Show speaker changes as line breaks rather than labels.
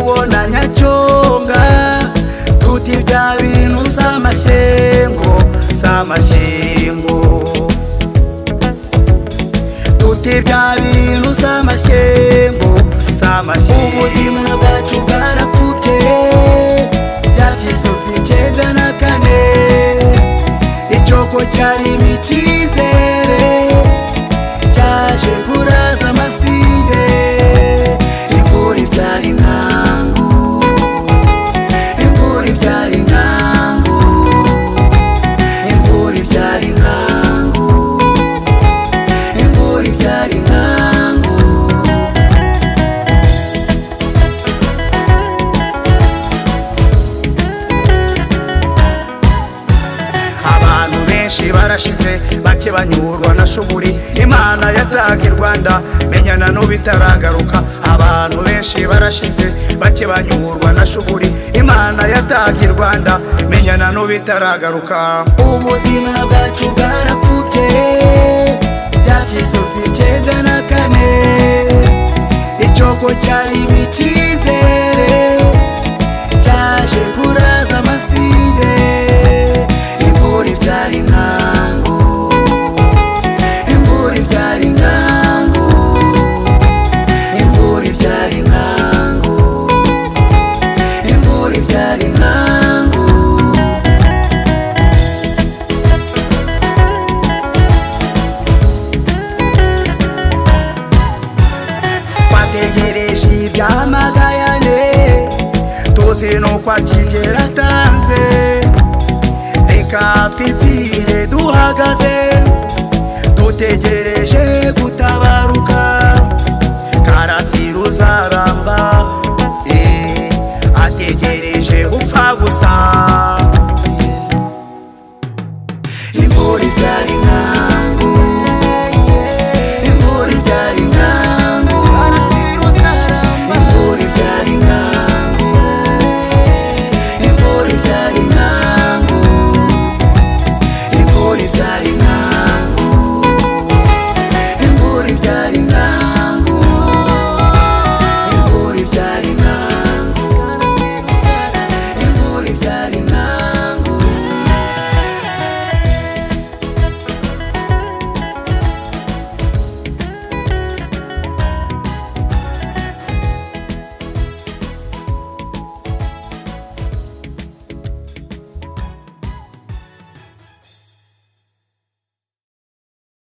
kubona nyacyonga tuti bya bintu samashyengo tuti bya bintu samashyengo ubuzima bwacu bwarapfubye byakisutse 94 icyoko cyarimo icyizere cyaje kuraza amasinde imvura ibyara inkangu imvura ibyara inkangu imvura ibyara inkangu imvura ibyara inkangu abantu benshi barashize bake banyurwa na shuburi Imana yataga i Rwanda menyana no bitaragaruka abantu benshi barashize bake banyurwa na shuburi Imana yataga i Rwanda menyana no bitaragaruka ubuzima bwacu bwarapfubye byakisutse 94 icyoko cyarimo icyizere cyaje kuraza amasinde imvura ibyara inkangu imvura ibyara inkangu imvura ibyara inkangu imvura ibyara inkangu twategereje ibyamagayane tuzi nuko akigera atanze reka twitire duhagaze dutegereje